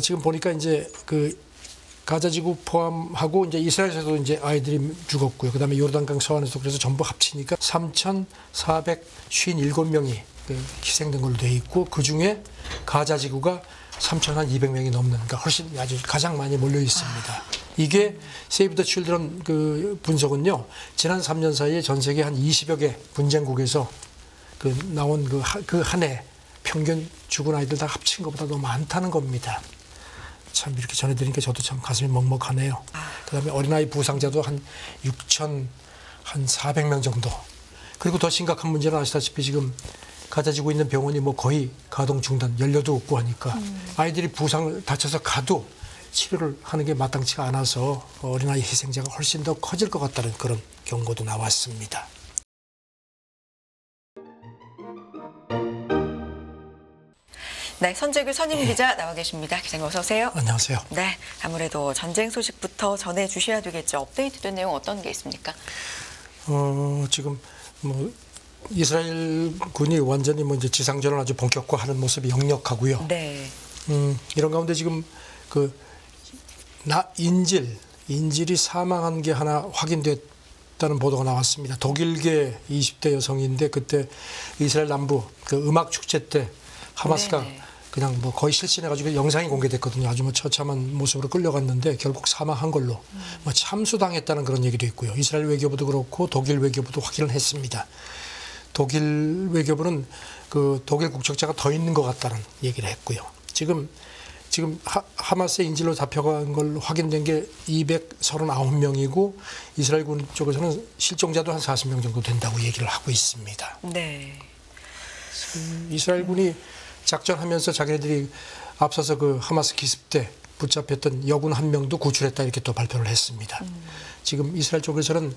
지금 보니까 이제 그 가자지구 포함하고 이제 이스라엘에서도 이제 아이들이 죽었고요. 그다음에 요르단강 서안에서 그래서 전부 합치니까 3,457명이 희생된 걸로 돼 있고 그 중에 가자지구가 3,200명이 넘는 그러니까 훨씬 아주 가장 많이 몰려 있습니다. 이게 세이브 더 칠드런 그 분석은요. 지난 3년 사이에 전 세계 한 20여 개 분쟁국에서 그 나온 그 한 해 평균 죽은 아이들 다 합친 것보다 더 많다는 겁니다. 참 이렇게 전해드리니까 저도 참 가슴이 먹먹하네요. 그다음에 어린아이 부상자도 한 6,400명 정도. 그리고 더 심각한 문제는 아시다시피 지금 가자지고 있는 병원이 뭐 거의 가동 중단, 연료도 없고 하니까 아이들이 부상을 다쳐서 가도 치료를 하는 게 마땅치가 않아서 어린아이 희생자가 훨씬 더 커질 것 같다는 그런 경고도 나왔습니다. 네, 선재규 선임 기자 나와 계십니다. 기자님 어서 오세요. 안녕하세요. 네, 아무래도 전쟁 소식부터 전해주셔야 되겠죠. 업데이트된 내용 어떤 게 있습니까? 지금 뭐 이스라엘 군이 완전히 뭐 이제 지상전을 아주 본격화하는 모습이 역력하고요. 네. 이런 가운데 지금 인질이 사망한 게 하나 확인됐다는 보도가 나왔습니다. 독일계 20대 여성인데 그때 이스라엘 남부 그 음악 축제 때 하마스가 네네. 그냥 뭐 거의 실신해가지고 영상이 공개됐거든요. 아주 뭐 처참한 모습으로 끌려갔는데 결국 사망한 걸로 뭐 참수당했다는 그런 얘기도 있고요. 이스라엘 외교부도 그렇고 독일 외교부도 확인을 했습니다. 독일 외교부는 그 독일 국적자가 더 있는 것 같다는 얘기를 했고요. 지금 하마스의 인질로 잡혀간 걸 확인된 게 239명이고 이스라엘군 쪽에서는 실종자도 한 40명 정도 된다고 얘기를 하고 있습니다. 네. 이스라엘군이 작전하면서 자기네들이 앞서서 그 하마스 기습 때 붙잡혔던 여군 한 명도 구출했다 이렇게 또 발표를 했습니다. 지금 이스라엘 쪽에서는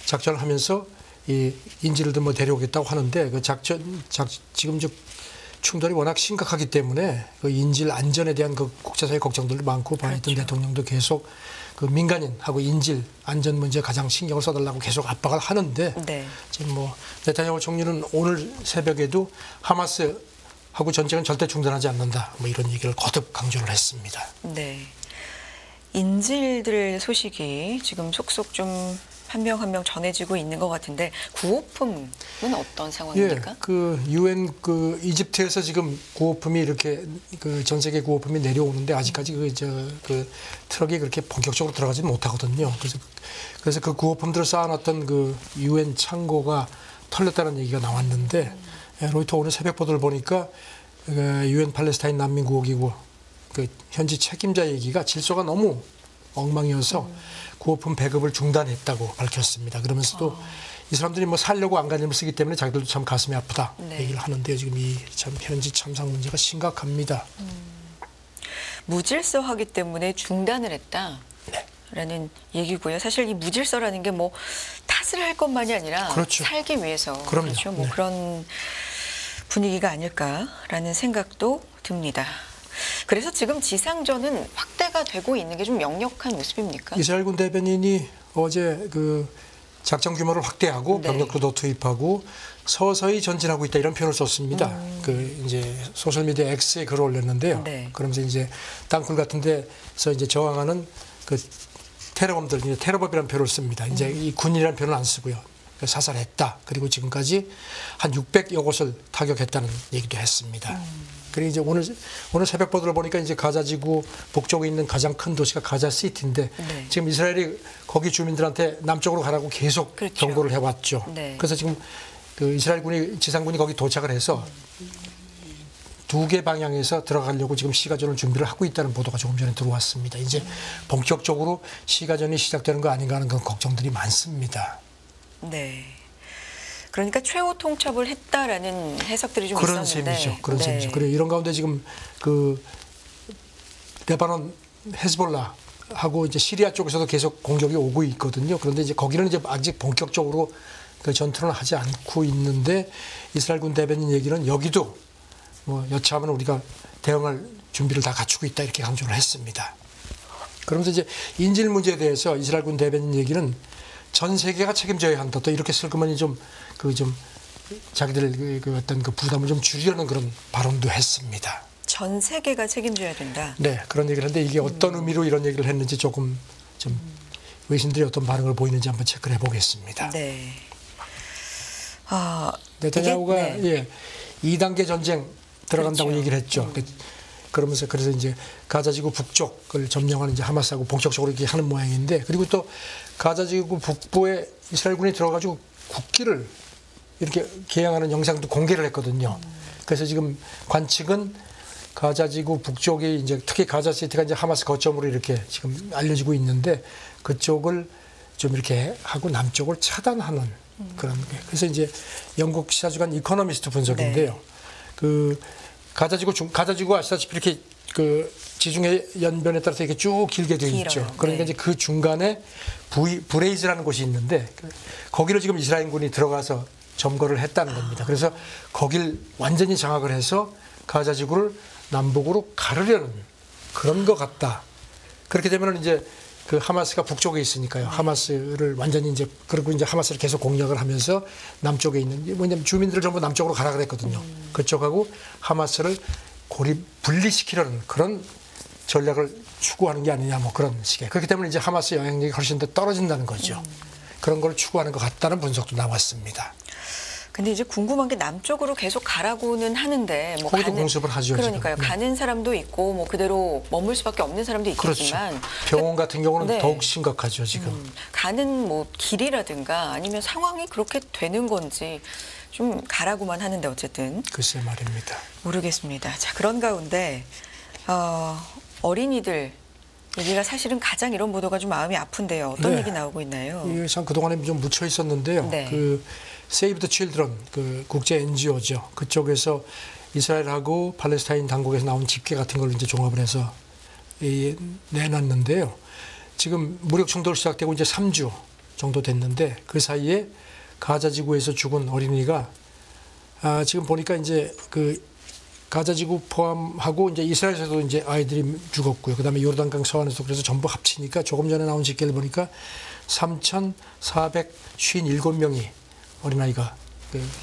작전을 하면서 이 인질을 뭐 데려오겠다고 하는데 그 지금 충돌이 워낙 심각하기 때문에 그 인질 안전에 대한 그 국제사회 걱정들도 많고 바이든 그렇죠. 대통령도 계속 그 민간인하고 인질 안전 문제에 가장 신경을 써달라고 계속 압박을 하는데 네. 지금 뭐 네타냐후 총리는 오늘 새벽에도 하마스하고 전쟁은 절대 중단하지 않는다 뭐 이런 얘기를 거듭 강조를 했습니다. 네. 인질들 소식이 지금 속속 좀 한 명 한 명 전해지고 있는 것 같은데 구호품은 어떤 상황입니까? 그 유엔 그 이집트에서 지금 구호품이 이렇게 그 전 세계 구호품이 내려오는데 아직까지 그 트럭이 그렇게 본격적으로 들어가지는 못하거든요. 그래서 그 구호품들을 쌓아놨던 그 유엔 창고가 털렸다는 얘기가 나왔는데 로이터 오늘 새벽 보도를 보니까 유엔 팔레스타인 난민 구호기구 그 현지 책임자 얘기가 질서가 너무 엉망이어서 구호품 배급을 중단했다고 밝혔습니다. 그러면서도 이 사람들이 뭐 살려고 안간힘을 쓰기 때문에 자기들도 참 가슴이 아프다 얘기를 하는데요. 지금 이 참 현지 참상 문제가 심각합니다. 무질서하기 때문에 중단을 했다라는 얘기고요. 사실 이 무질서라는 게 뭐 탓을 할 것만이 아니라 그렇죠. 살기 위해서 그럼요. 그렇죠. 뭐 네. 그런 분위기가 아닐까라는 생각도 듭니다. 그래서 지금 지상전은 확대가 되고 있는 게 좀 역력한 모습입니까? 이스라엘군 대변인이 어제 그 작전 규모를 확대하고 네. 병력도 더 투입하고 서서히 전진하고 있다 이런 표현을 썼습니다. 그 이제 소셜 미디어 X에 글을 올렸는데요. 네. 그러면서 이제 땅굴 같은 데서 이제 저항하는 그 테러범들 이제 테러범이라는 표현을 씁니다. 이제 이 군이라는 표현을 안 쓰고요. 사살했다. 그리고 지금까지 한 600여 곳을 타격했다는 얘기도 했습니다. 그리고 이제 오늘 새벽 보도를 보니까 이제 가자지구 북쪽에 있는 가장 큰 도시가 가자시티인데 네. 지금 이스라엘이 거기 주민들한테 남쪽으로 가라고 계속 그렇죠. 경고를 해왔죠. 네. 그래서 지금 그 이스라엘 지상군이 거기 도착을 해서 2개 방향에서 들어가려고 지금 시가전을 준비를 하고 있다는 보도가 조금 전에 들어왔습니다. 이제 본격적으로 시가전이 시작되는 거 아닌가 하는 그런 걱정들이 많습니다. 네. 그러니까 최후 통첩을 했다라는 해석들이 좀 그런 있었는데. 셈이죠. 그런 네. 셈이죠. 그래 이런 가운데 지금 그 레바논 헤즈볼라하고 이제 시리아 쪽에서도 계속 공격이 오고 있거든요. 그런데 이제 거기는 이제 아직 본격적으로 그 전투를 하지 않고 있는데 이스라엘군 대변인 얘기는 여기도 뭐 여차하면 우리가 대응할 준비를 다 갖추고 있다 이렇게 강조를 했습니다. 그러면서 이제 인질 문제에 대해서 이스라엘군 대변인 얘기는 전 세계가 책임져야 한다. 또 이렇게 슬그머니 좀 자기들 그 어떤 그 부담을 좀 줄이려는 그런 발언도 했습니다. 전 전 세계가 책임져야 된다. 네, 그런 얘기를 했는데 이게 어떤 의미로 이런 얘기를 했는지 조금 좀 외신들이 어떤 반응을 보이는지 한번 체크를 해보겠습니다. 네. 네타냐후가 네. 예, 2단계 전쟁 들어간다고 그렇죠. 얘기를 했죠. 그러면서 그래서 이제 가자지구 북쪽을 점령하는 이제 하마스하고 본격적으로 이렇게 하는 모양인데, 그리고 또 가자지구 북부에 이스라엘군이 들어가지고 국기를 이렇게 개양하는 영상도 공개를 했거든요. 그래서 지금 관측은 가자지구 북쪽이 이제 특히 가자시티가 이제 하마스 거점으로 이렇게 지금 알려지고 있는데, 그쪽을 좀 이렇게 하고 남쪽을 차단하는 그런 게. 그래서 이제 영국 시사주간 이코노미스트 분석인데요. 네. 그 가자지구 아시다시피 이렇게 그 지중해 연변에 따라서 이렇게 쭉 길게 되어 길어요. 있죠. 그러니까 네. 이제 그 중간에 브레이즈라는 곳이 있는데, 거기를 지금 이스라엘군이 들어가서 점거를 했다는 겁니다. 그래서 거길 완전히 장악을 해서 가자지구를 남북으로 가르려는 그런 것 같다. 그렇게 되면 이제 그 하마스가 북쪽에 있으니까요. 하마스를 완전히 이제, 그리고 이제 하마스를 계속 공략을 하면서 남쪽에 있는, 뭐냐면 주민들을 전부 남쪽으로 가라 그랬거든요. 그쪽하고 하마스를 분리시키려는 그런 전략을 추구하는 게 아니냐, 뭐 그런 식의. 그렇기 때문에 이제 하마스 영향력이 훨씬 더 떨어진다는 거죠. 그런 걸 추구하는 것 같다는 분석도 나왔습니다. 근데 이제 궁금한 게 남쪽으로 계속 가라고는 하는데 뭐 거기도 공습을 하죠. 그러니까요. 지금. 네. 가는 사람도 있고 뭐 그대로 머물 수밖에 없는 사람도 있겠지만 그렇죠. 병원 같은 경우는 네. 더욱 심각하죠, 지금. 가는 뭐 길이라든가 아니면 상황이 그렇게 되는 건지 좀 가라고만 하는데 어쨌든 글쎄 말입니다. 모르겠습니다. 자, 그런 가운데 어린이들 얘기가 사실은 가장 이런 보도가 좀 마음이 아픈데요. 어떤 네. 얘기 나오고 있나요? 이게 참 그동안에 좀 묻혀 있었는데요. 네. 그 세이브 더 칠드런 그 국제 NGO죠. 그쪽에서 이스라엘하고 팔레스타인 당국에서 나온 집계 같은 걸 이제 종합을 해서 내놨는데요. 지금 무력 충돌 시작되고 이제 3주 정도 됐는데, 그 사이에 가자지구에서 죽은 어린이가 지금 보니까 이제 그 가자지구 포함하고 이제 이스라엘에서도 이제 아이들이 죽었고요. 그다음에 요르단강 서안에서, 그래서 전부 합치니까 조금 전에 나온 집계를 보니까 3,457명이 어린아이가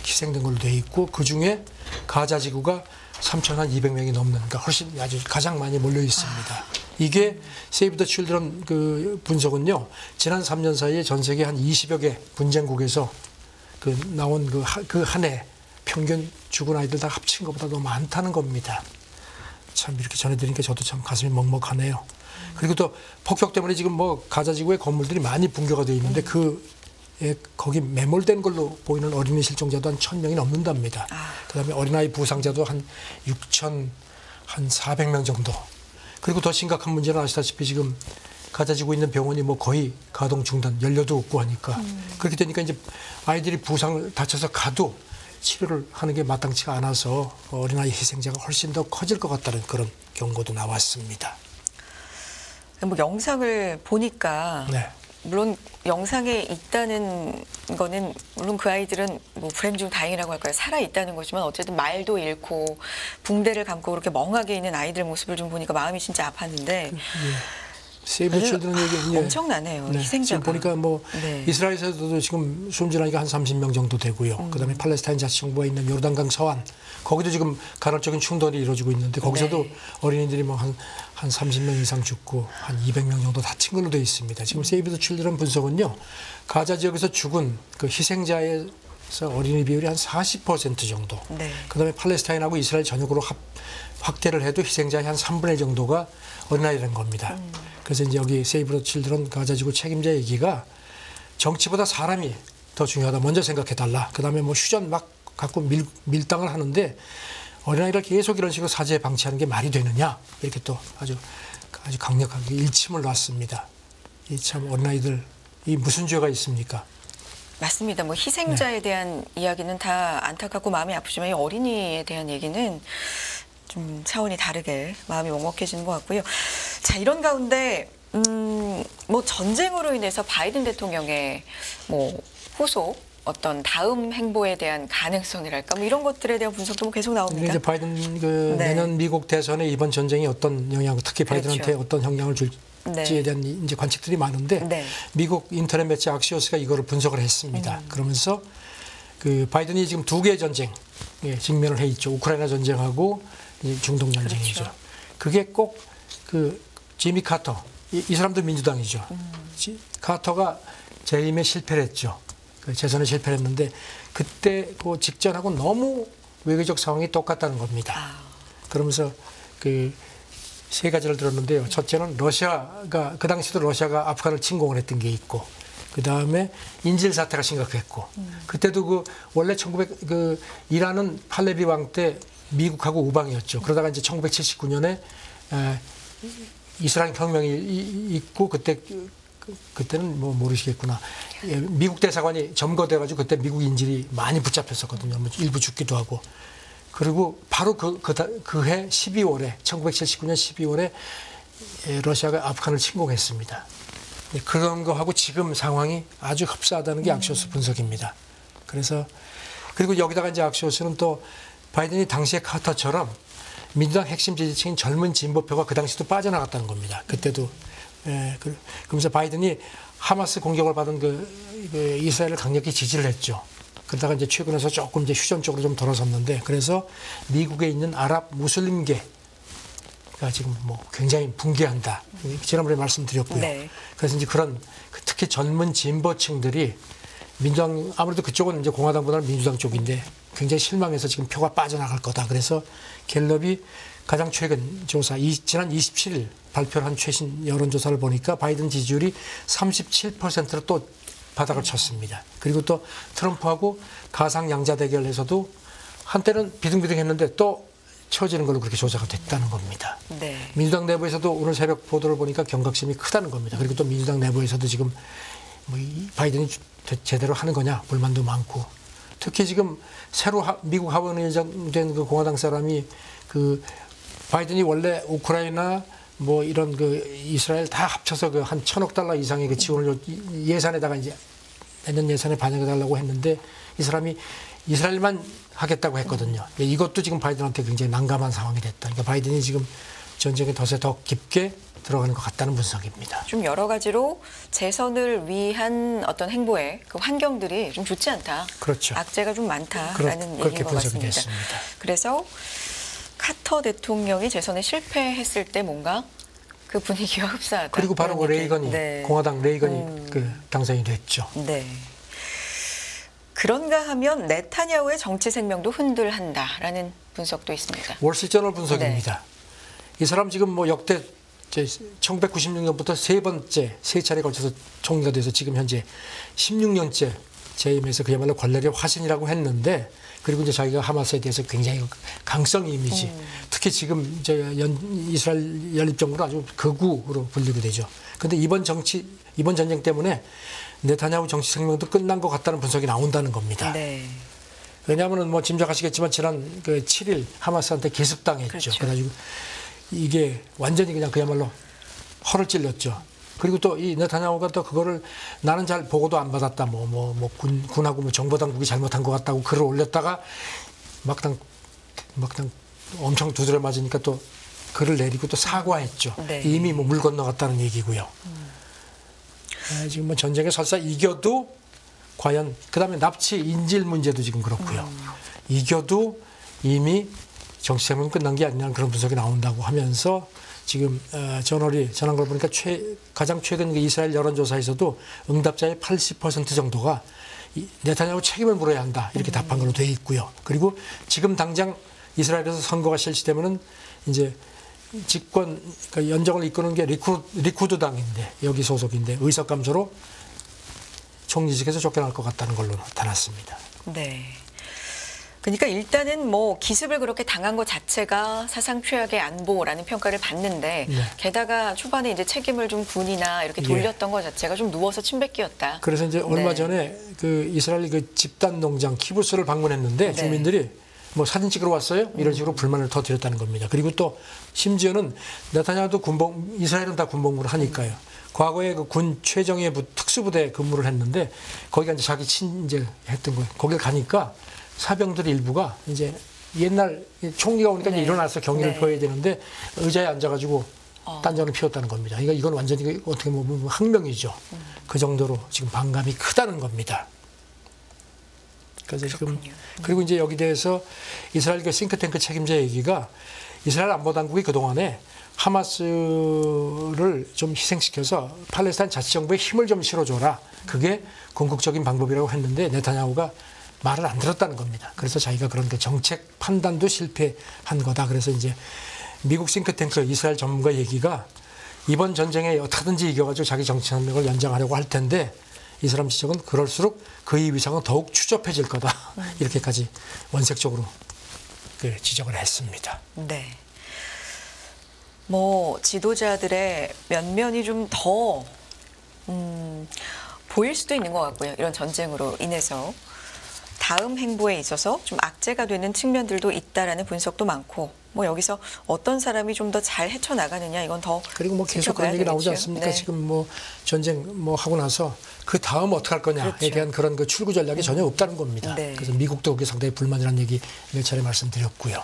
희생된 걸로 돼 있고, 그 중에 가자지구가 3,200명이 넘는, 그러니까 훨씬 아주 가장 많이 몰려 있습니다. 이게 세이브 더 칠드런 그 분석은요, 지난 3년 사이에 전 세계 한 20여 개 분쟁국에서 그 나온 그 한 해 평균 죽은 아이들 다 합친 것보다 더 많다는 겁니다. 참 이렇게 전해드리니까 저도 참 가슴이 먹먹하네요. 그리고 또 폭격 때문에 지금 뭐 가자지구에 건물들이 많이 붕괴가 되어 있는데 거기 매몰된 걸로 보이는 어린이 실종자도 한 1,000명이 넘는답니다. 그다음에 어린아이 부상자도 한 6,400명 정도. 그리고 더 심각한 문제는 아시다시피 지금 가자지구 있는 병원이 뭐 거의 가동 중단, 연료도 없고 하니까 그렇게 되니까 이제 아이들이 부상을 다쳐서 가도 치료를 하는 게 마땅치가 않아서 어린아이 희생자가 훨씬 더 커질 것 같다는 그런 경고도 나왔습니다. 뭐 영상을 보니까 네. 물론 영상에 있다는 거는 물론 그 아이들은 뭐 불행 중 다행이라고 할까요? 살아 있다는 거지만 어쨌든 말도 잃고 붕대를 감고 그렇게 멍하게 있는 아이들 모습을 좀 보니까 마음이 진짜 아팠는데 세이브 더 칠드런 얘기 엄청나네요. 네. 희생자가. 지금 보니까 뭐 네. 이스라엘에서도 지금 숨진 아이가 한 30명 정도 되고요. 그다음에 팔레스타인 자치정부가 있는 요르단강 서안, 거기도 지금 간헐적인 충돌이 이루어지고 있는데, 거기서도 네. 어린이들이 뭐 한 30명 이상 죽고 한 200명 정도 다친 걸로 되어 있습니다. 지금 세이브 더 칠드런 분석은요, 가자 지역에서 죽은 그 희생자에서 어린이 비율이 한 40% 정도. 네. 그다음에 팔레스타인하고 이스라엘 전역으로 확대를 해도 희생자의 한 3분의 1 정도가 어린아이라는 겁니다. 그래서 이제 여기 세이브 더 칠드런 가자지구 책임자 얘기가 정치보다 사람이 더 중요하다. 먼저 생각해달라. 그다음에 뭐 휴전 막 갖고 밀당을 하는데 어린아이를 계속 이런 식으로 사제에 방치하는 게 말이 되느냐. 이렇게 또 아주 강력하게 일침을 놨습니다. 이 참 어린아이들 이 무슨 죄가 있습니까? 맞습니다. 뭐 희생자에 대한 이야기는 다 안타깝고 마음이 아프지만 이 어린이에 대한 얘기는 좀 차원이 다르게 마음이 먹먹해지는 것 같고요. 자, 이런 가운데 뭐 전쟁으로 인해서 바이든 대통령의 뭐 후속 어떤 다음 행보에 대한 가능성이랄까 뭐 이런 것들에 대한 분석도 뭐 계속 나옵니다. 이제 바이든 그 네. 내년 미국 대선에 이번 전쟁이 어떤 영향, 특히 바이든한테 그렇죠. 어떤 영향을 줄지에 네. 대한 이제 관측들이 많은데 네. 미국 인터넷 매체 악시오스가 이거를 분석을 했습니다. 그러면서 그 바이든이 지금 두 개의 전쟁에 직면을 해 있죠. 우크라이나 전쟁하고 이제 중동 전쟁이죠. 그렇죠. 그게 꼭 그 지미 카터, 이 사람도 민주당이죠. 카터가 재임에 실패를 했죠. 그 재선에 실패를 했는데 그때 그 직전하고 너무 외교적 상황이 똑같다는 겁니다. 그러면서 그 세 가지를 들었는데요. 첫째는 러시아가 그 당시도 러시아가 아프간을 침공을 했던 게 있고, 그 다음에 인질 사태가 심각했고, 그때도 그 원래 그 이란은 팔레비 왕 때 미국하고 우방이었죠. 그러다가 이제 1979년에 이스라엘 혁명이 있고 그때는 뭐 모르시겠구나. 미국 대사관이 점거돼가지고 그때 미국 인질이 많이 붙잡혔었거든요. 뭐 일부 죽기도 하고. 그리고 바로 그해 12월에 1979년 12월에 러시아가 아프간을 침공했습니다. 그런 거하고 지금 상황이 아주 흡사하다는 게 악시오스 분석입니다. 그래서 그리고 여기다가 이제 악시오스는 또 바이든이 당시에 카터처럼 민주당 핵심 지지층인 젊은 진보표가 그 당시도 빠져나갔다는 겁니다. 그때도 그러면서 바이든이 하마스 공격을 받은 그 이스라엘을 강력히 지지를 했죠. 그러다가 이제 최근에서 조금 이제 휴전 쪽으로 좀 돌아섰는데, 그래서 미국에 있는 아랍 무슬림계가 지금 뭐 굉장히 붕괴한다. 지난번에 말씀드렸고요. 네. 그래서 이제 그런 특히 젊은 진보층들이 민주당, 아무래도 그쪽은 이제 공화당보다는 민주당 쪽인데 굉장히 실망해서 지금 표가 빠져나갈 거다. 그래서 갤럽이 가장 최근 조사, 지난 27일 발표한 최신 여론조사를 보니까 바이든 지지율이 37%로 또 바닥을 쳤습니다. 그리고 또 트럼프하고 가상 양자 대결에서도 한때는 비등비등했는데 또 쳐지는 걸로 그렇게 조사가 됐다는 겁니다. 네. 민주당 내부에서도 오늘 새벽 보도를 보니까 경각심이 크다는 겁니다. 그리고 또 민주당 내부에서도 지금 뭐 바이든이 제대로 하는 거냐 불만도 많고, 특히 지금 새로 미국 하원의장 된 그 공화당 사람이 그 바이든이 원래 우크라이나 뭐 이런 그 이스라엘 다 합쳐서 그 한 1,000억 달러 이상의 그 지원을 예산에다가 이제 내년 예산에 반영해 달라고 했는데 이 사람이 이스라엘만 하겠다고 했거든요. 이것도 지금 바이든한테 굉장히 난감한 상황이 됐다. 그러니까 바이든이 지금 전쟁에 더 깊게 들어가는 것 같다는 분석입니다. 좀 여러 가지로 재선을 위한 어떤 행보의 그 환경들이 좀 좋지 않다. 그렇죠. 악재가 좀 많다라는 얘기인 것 같습니다. 됐습니다. 그래서 카터 대통령이 재선에 실패했을 때 뭔가 그 분위기와 흡사하다. 그리고 바로 그 레이건이 네. 공화당 레이건이 그 당선이 됐죠. 네. 그런가 하면 네타냐후의 정치 생명도 흔들한다라는 분석도 있습니다. 월스트리트저널 분석입니다. 이 사람 지금 뭐 역대 1996년부터 세 차례 걸쳐서 총리가 돼서 지금 현재 16년째 재임해서 그야말로 관례의 화신이라고 했는데, 그리고 이제 자기가 하마스에 대해서 굉장히 강성 이미지, 특히 지금 이스라엘 연립정부는 아주 극우로 분류가 되죠. 그런데 이번 전쟁 때문에 네타냐후 정치 생명도 끝난 것 같다는 분석이 나온다는 겁니다. 네. 왜냐하면 뭐 짐작하시겠지만 지난 그 7일 하마스한테 기습당했죠. 그렇죠. 그래가지고 이게 완전히 그냥 그야말로 허를 찔렀죠. 그리고 또 이 네타냐후가 또 그거를 나는 잘 보고도 안 받았다. 군하고 뭐 정보 당국이 잘못한 것 같다고 글을 올렸다가 막상 엄청 두드려 맞으니까 또 글을 내리고 또 사과했죠. 네. 이미 뭐 물 건너갔다는 얘기고요. 지금 뭐 전쟁에 설사 이겨도 과연 그다음에 납치 인질 문제도 지금 그렇고요. 이겨도 이미 정치 생명은 끝난 게 아니냐는 그런 분석이 나온다고 하면서 지금 저널이 전한 걸 보니까 가장 최근 이스라엘 여론조사에서도 응답자의 80% 정도가 네타냐후 책임을 물어야 한다 이렇게 답한 걸로 돼 있고요. 그리고 지금 당장 이스라엘에서 선거가 실시되면은 이제 집권 그러니까 연정을 이끄는 게 리쿠드 당인데 여기 소속인데 의석 감소로 총리직에서 쫓겨날 것 같다는 걸로 나타났습니다. 네. 그러니까 일단은 뭐 기습을 그렇게 당한 것 자체가 사상 최악의 안보라는 평가를 받는데 네. 게다가 초반에 이제 책임을 좀 군이나 이렇게 돌렸던 것 자체가 좀 누워서 침뱉기였다. 그래서 이제 얼마 전에 그 이스라엘 그 집단 농장 키부스를 방문했는데 주민들이 뭐 사진 찍으러 왔어요? 이런 식으로 불만을 터뜨렸다는 겁니다. 그리고 또 심지어는 네타냐후도 이스라엘은 다 군복무를 하니까요. 과거에 그 군 최정예 특수부대 근무를 했는데 거기가 이제 자기 이제 했던 거예요. 거길 가니까 사병들 일부가 이제 옛날 총리가 오니까 이제 일어나서 경의를 표해야 되는데 의자에 앉아가지고 딴전을 피웠다는 겁니다. 그러니까 이건 완전히 어떻게 보면 학명이죠. 그 정도로 지금 반감이 크다는 겁니다. 그래서 그렇군요. 지금 그리고 이제 여기 대해서 이스라엘 그 싱크탱크 책임자 얘기가 이스라엘 안보당국이 그동안에 하마스를 좀 희생시켜서 팔레스타인 자치정부에 힘을 좀 실어줘라. 그게 궁극적인 방법이라고 했는데 네타냐후가 말을 안 들었다는 겁니다. 그래서 자기가 그런 그 정책 판단도 실패한 거다. 그래서 이제 미국 싱크탱크 이스라엘 전문가 얘기가 이번 전쟁에 어떻게든지 이겨가지고 자기 정치 능력을 연장하려고 할 텐데 이 사람 지적은 그럴수록 그의 위상은 더욱 추접해질 거다. 이렇게까지 원색적으로 지적을 했습니다. 네. 뭐 지도자들의 면면이 좀 더 보일 수도 있는 것 같고요. 이런 전쟁으로 인해서 다음 행보에 있어서 좀 악재가 되는 측면들도 있다라는 분석도 많고, 뭐 여기서 어떤 사람이 좀 더 잘 헤쳐나가느냐 이건 더 그리고 뭐 계속 그런 얘기 나오지 않습니까? 네. 지금 뭐 전쟁 뭐 하고 나서 그 다음 어떻게 할 거냐에 그렇죠. 대한 그런 그 출구 전략이 전혀 없다는 겁니다. 네. 그래서 미국도 그게 상당히 불만이라는 얘기 몇 차례 말씀드렸고요.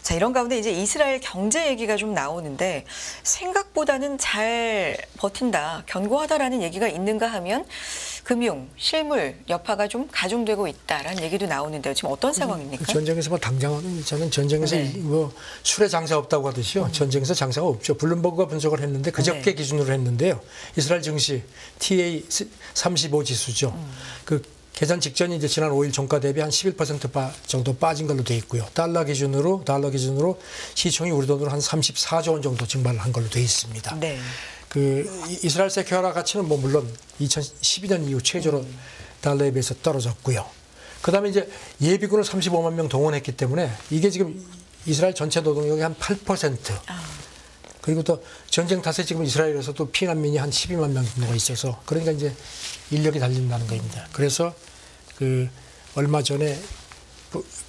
자, 이런 가운데 이제 이스라엘 경제 얘기가 좀 나오는데 생각보다는 잘 버틴다, 견고하다라는 얘기가 있는가 하면 금융, 실물 여파가 좀 가중되고 있다라는 얘기도 나오는데요. 지금 어떤 상황입니까? 전쟁에서 뭐 당장 저는 전쟁에서 네. 뭐 술에 장사 없다고 하듯이요. 전쟁에서 장사가 없죠. 블룸버그가 분석을 했는데 그저께 네. 기준으로 했는데요. 이스라엘 증시 TA35 지수죠. 그 계산 직전이 이제 지난 5일 종가 대비 한 11% 정도 빠진 걸로 돼 있고요. 달러 기준으로 시총이 우리 돈으로 한 34조 원 정도 증발을 한 걸로 돼 있습니다. 네. 그 이스라엘 세큐라 가치는 뭐 물론 2012년 이후 최저로 달러에 비해서 떨어졌고요. 그다음에 이제 예비군을 35만 명 동원했기 때문에 이게 지금 이스라엘 전체 노동력의 한 8%. 그리고 또 전쟁 탓에 지금 이스라엘에서도 피난민이 한 12만 명 정도가 있어서 그러니까 이제 인력이 달린다는 겁니다. 그래서 그 얼마 전에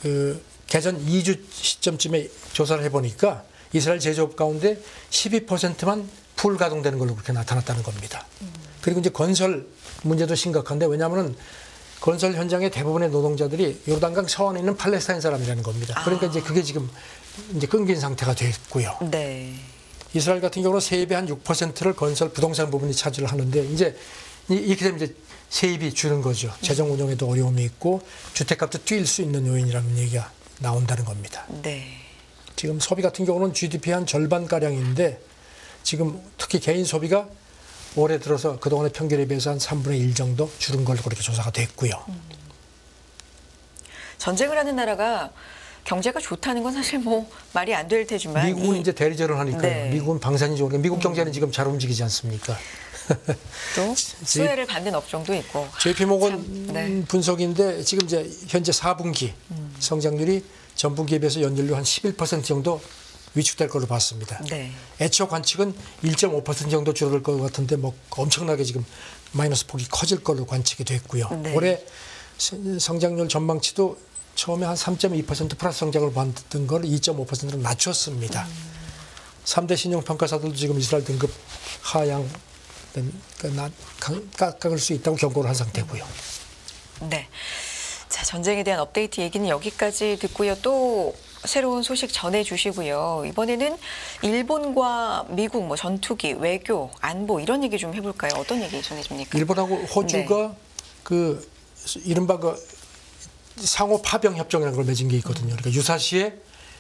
그 개전 2주 시점쯤에 조사를 해보니까 이스라엘 제조업 가운데 12%만 풀 가동되는 걸로 그렇게 나타났다는 겁니다. 그리고 이제 건설 문제도 심각한데 왜냐하면은 건설 현장의 대부분의 노동자들이 요르단강 서안에 있는 팔레스타인 사람이라는 겁니다. 그러니까 이제 그게 지금 이제 끊긴 상태가 됐고요. 네. 이스라엘 같은 경우는 세입의 한 6%를 건설 부동산 부분이 차지를 하는데 이제 이렇게 되면 이제 세입이 주는 거죠. 재정 운영에도 어려움이 있고 주택값도 뛸 수 있는 요인이라는 얘기가 나온다는 겁니다. 네. 지금 소비 같은 경우는 GDP 한 절반가량인데 지금 특히 개인 소비가 올해 들어서 그동안의 평균에 비해서 한 3분의 1 정도 줄은 걸로 그렇게 조사가 됐고요. 전쟁을 하는 나라가 경제가 좋다는 건 사실 뭐 말이 안 될 테지만 미국은 이제 대리전을 하니까요. 네. 미국은 방산이 좋으니까 미국 경제는 지금 잘 움직이지 않습니까? 또 수혜를 받는 업종도 있고. JP모건 네. 분석인데 지금 이제 현재 4분기 성장률이 전분기에 비해서 연율로 한 11% 정도 위축될 걸로 봤습니다. 네. 애초 관측은 1.5% 정도 줄어들 것 같은데 뭐 엄청나게 지금 마이너스 폭이 커질 걸로 관측이 됐고요. 네. 올해 성장률 전망치도 처음에 한 3.2% 플러스 성장을 봤던 걸 2.5%로 낮췄습니다. 3대 신용평가사들도 지금 이스라엘 등급 하향 깎을 수 있다고 경고를 한 상태고요. 네. 자, 전쟁에 대한 업데이트 얘기는 여기까지 듣고요. 또 새로운 소식 전해주시고요. 이번에는 일본과 미국 뭐 전투기, 외교, 안보 이런 얘기 좀 해볼까요? 어떤 얘기 전해줍니까? 일본하고 호주가 그 이른바 그 상호 파병 협정이라는 걸 맺은 게 있거든요. 그러니까 유사시에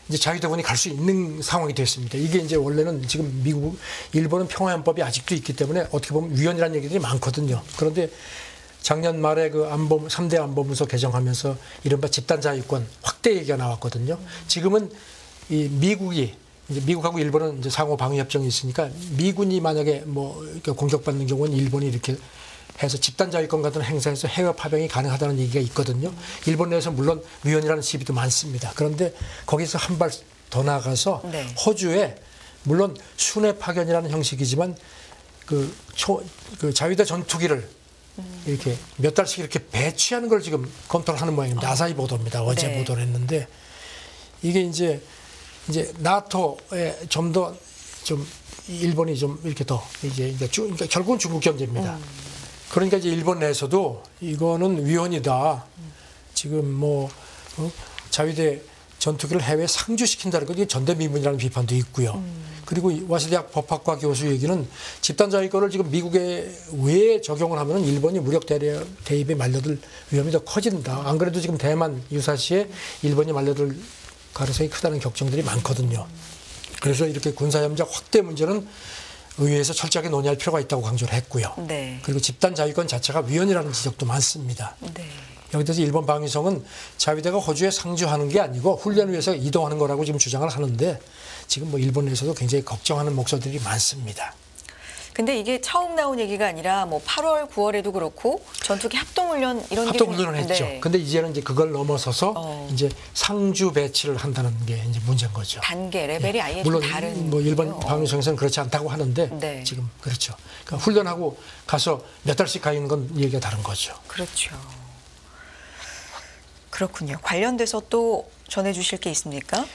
이제 자유대군이 갈 수 있는 상황이 됐습니다. 이게 이제 원래는 지금 미국, 일본은 평화헌법이 아직도 있기 때문에 어떻게 보면 위헌이라는 얘기들이 많거든요. 그런데 작년 말에 그 안보 3대 안보문서 개정하면서 이른바 집단 자유권 확대 얘기가 나왔거든요. 지금은 이 미국이 이제 미국하고 일본은 이제 상호 방위 협정이 있으니까 미군이 만약에 뭐 이렇게 공격받는 경우는 일본이 이렇게 해서 집단 자유권 같은 행사에서 해외 파병이 가능하다는 얘기가 있거든요. 일본 내에서 물론 위헌이라는 시비도 많습니다. 그런데 거기서 한 발 더 나아가서 네. 호주에 물론 순회 파견이라는 형식이지만 그 자위대 전투기를 이렇게 몇 달씩 이렇게 배치하는 걸 지금 검토를 하는 모양입니다. 아사히 보도입니다. 어제 네. 보도를 했는데 이게 이제 나토에 좀 더 좀 일본이 좀 이렇게 더 그러니까 결국은 중국 경제입니다. 그러니까 이제 일본 내에서도 이거는 위헌이다. 지금 뭐 자위대 전투기를 해외에 상주시킨다는 거 이게 전대미문이라는 비판도 있고요. 그리고 와세대학 법학과 교수 얘기는 집단 자위권을 지금 미국에 왜 적용을 하면 일본이 무력 대입에 말려들 위험이 더 커진다. 안 그래도 지금 대만 유사시에 일본이 말려들 가능성이 크다는 격정들이 많거든요. 그래서 이렇게 군사협력 확대 문제는 의회에서 철저하게 논의할 필요가 있다고 강조를 했고요. 네. 그리고 집단 자위권 자체가 위헌이라는 지적도 많습니다. 네. 여기 대해서 일본 방위성은 자위대가 호주에 상주하는 게 아니고 훈련을 위해서 이동하는 거라고 지금 주장을 하는데 지금 뭐 일본에서도 굉장히 걱정하는 목소리들이 많습니다. 근데 이게 처음 나온 얘기가 아니라 뭐 8월, 9월에도 그렇고 전투기 합동훈련 이런 게 합동훈련을 좀- 했죠. 네. 근데 이제는 이제 그걸 넘어서서 이제 상주 배치를 한다는 게 이제 문제인 거죠. 단계 레벨이 아예 물론 좀 다른 뭐 일본 거군요. 방위성에서는 그렇지 않다고 하는데 네. 지금 그렇죠. 그러니까 훈련하고 가서 몇 달씩 가 있는 건 얘기가 다른 거죠. 그렇죠. 그렇군요. 관련돼서 또 전해주실 게 있습니까?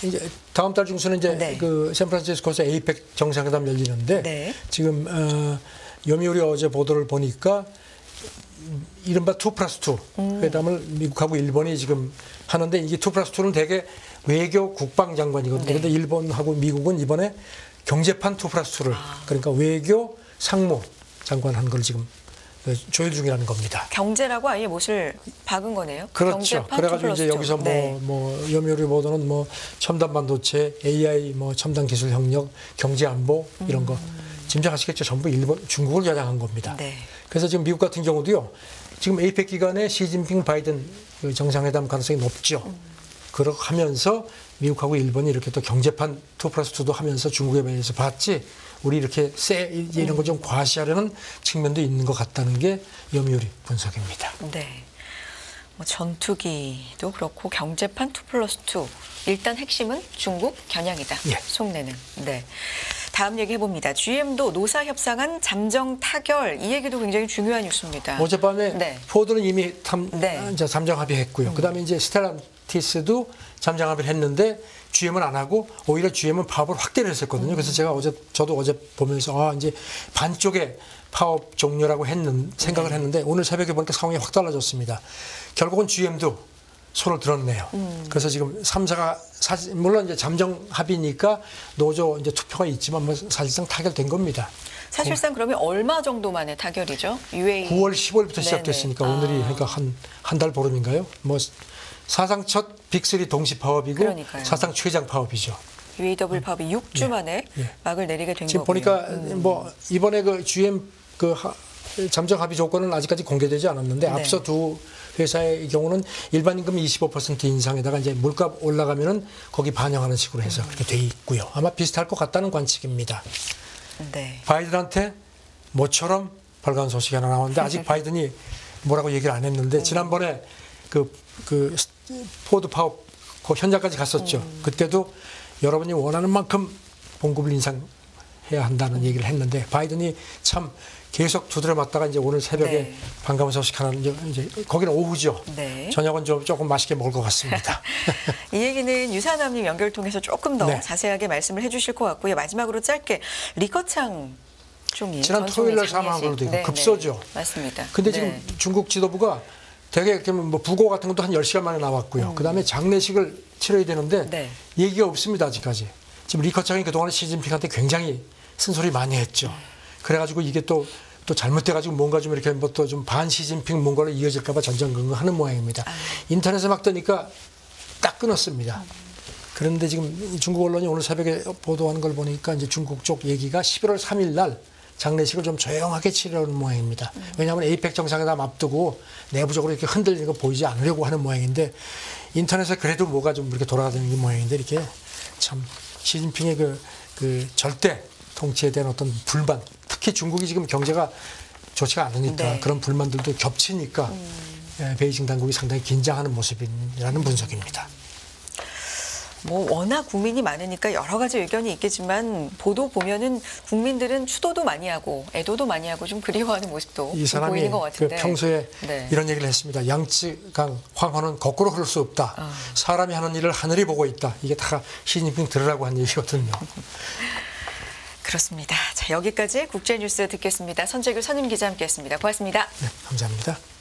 이제 다음 달 중순에 이제 네. 그 샌프란시스코에서 에이펙 정상회담 열리는데 네. 지금 요미우리 어제 보도를 보니까 이른바 2+2 회담을 미국하고 일본이 지금 하는데 이게 2+2는 대개 외교 국방장관이거든요. 네. 그런데 일본하고 미국은 이번에 경제판 2+2를 그러니까 외교 상무 장관 한 걸 지금 조율 중이라는 겁니다. 경제라고 아예 못을 박은 거네요. 그렇죠. 경제판 그래가지고 이제 2+2. 여기서 네. 뭐 요미우리 보도는 뭐 첨단 반도체, AI, 뭐 첨단 기술 협력, 경제 안보 이런 거 짐작하시겠죠. 전부 일본, 중국을 겨냥한 겁니다. 네. 그래서 지금 미국 같은 경우도요. 지금 에이펙 기간에 시진핑 바이든 그 정상회담 가능성이 높죠. 그렇게 하면서 미국하고 일본이 이렇게 또 경제판 2+2도 하면서 중국에 대해서 봤지. 우리 이렇게 이런 거 좀 과시하려는 측면도 있는 것 같다는 게 요미우리 분석입니다. 네. 뭐 전투기도 그렇고 경제판 2+2. 일단 핵심은 중국 겨냥이다. 예. 속내는. 네. 다음 얘기 해봅니다. GM도 노사 협상안 잠정 타결. 이 얘기도 굉장히 중요한 뉴스입니다. 어젯밤에 네. 포드는 이미 네. 이제 잠정 합의했고요. 그다음에 이제 스텔란티스도 잠정 합의를 했는데 GM은 안 하고 오히려 GM은 파업을 확대를 했었거든요. 그래서 제가 저도 어제 보면서 이제 반쪽의 파업 종료라고 생각을 했는데 오늘 새벽에 보니까 상황이 확 달라졌습니다. 결국은 GM도 손을 들었네요. 그래서 지금 3사가 물론 이제 잠정 합의니까 노조 이제 투표가 있지만 뭐 사실상 타결된 겁니다. 사실상 그러면 얼마 정도 만에 타결이죠? UAE. 9월 15일부터 네네. 시작됐으니까 오늘이 그러니까 한 달 보름인가요? 뭐 사상 첫 빅3 동시 파업이고 그러니까요. 사상 최장 파업이죠. UAW 파업이 6주 만에 예. 막을 내리게 된 지금 거고요. 보니까 뭐 이번에 그 GM 잠정 합의 조건은 아직까지 공개되지 않았는데 네. 앞서 두 회사의 경우는 일반 임금 25% 인상에다가 이제 물가 올라가면은 거기 반영하는 식으로 해서 그렇게 돼 있고요. 아마 비슷할 것 같다는 관측입니다. 네. 바이든한테 모처럼 벌가운 소식이 하나 나왔는데 아직 바이든이 뭐라고 얘기를 안 했는데 지난번에 그 포드 파업 그 현장까지 갔었죠. 그때도 여러분이 원하는 만큼 봉급을 인상해야 한다는 얘기를 했는데 바이든이 참 계속 두드려 맞다가 이제 오늘 새벽에 네. 반가운 소식 하나 이제 거기는 오후죠. 네. 저녁은 좀 조금 맛있게 먹을 것 같습니다. 이 얘기는 유산암님 연결 통해서 조금 더 네. 자세하게 말씀을 해주실 것 같고요. 마지막으로 짧게 리커창 총리 지난 토요일 날 사망한 걸로 되고 급소죠. 맞습니다. 근데 네. 지금 중국 지도부가 되게 이렇게 뭐 부고 같은 것도 한 10시간 만에 나왔고요. 그다음에 장례식을 치러야 되는데 네. 얘기가 없습니다. 아직까지. 지금 리커창이 그동안에 시진핑한테 굉장히 쓴소리 많이 했죠. 그래가지고 이게 또 잘못돼가지고 뭔가 좀 이렇게 뭐 또 좀 반 시진핑 뭔가로 이어질까봐 전전긍긍하는 모양입니다. 인터넷에 막 뜨니까 딱 끊었습니다. 그런데 지금 중국 언론이 오늘 새벽에 보도하는 걸 보니까 이제 중국 쪽 얘기가 11월 3일 날 장례식을 좀 조용하게 치르는 모양입니다. 왜냐하면 에이펙 정상회담 앞두고 내부적으로 이렇게 흔들리는 거 보이지 않으려고 하는 모양인데 인터넷에 그래도 뭐가 좀 이렇게 돌아다니는 모양인데 이렇게 참 시진핑의 그 절대 통치에 대한 어떤 불만, 특히 중국이 지금 경제가 좋지가 않으니까 네. 그런 불만들도 겹치니까 베이징 당국이 상당히 긴장하는 모습이라는 분석입니다. 뭐 워낙 국민이 많으니까 여러 가지 의견이 있겠지만 보도 보면은 국민들은 추도도 많이 하고 애도도 많이 하고 좀 그리워하는 모습도 이 좀 사람이 보이는 것 그 같은데. 평소에 네. 이런 얘기를 했습니다. 양쯔강 황허는 거꾸로 흐를 수 없다. 사람이 하는 일을 하늘이 보고 있다. 이게 다 시진핑 들으라고 한 얘기거든요. 그렇습니다. 자, 여기까지 국제뉴스 듣겠습니다. 선재규 선임 기자 함께했습니다. 고맙습니다. 네, 감사합니다.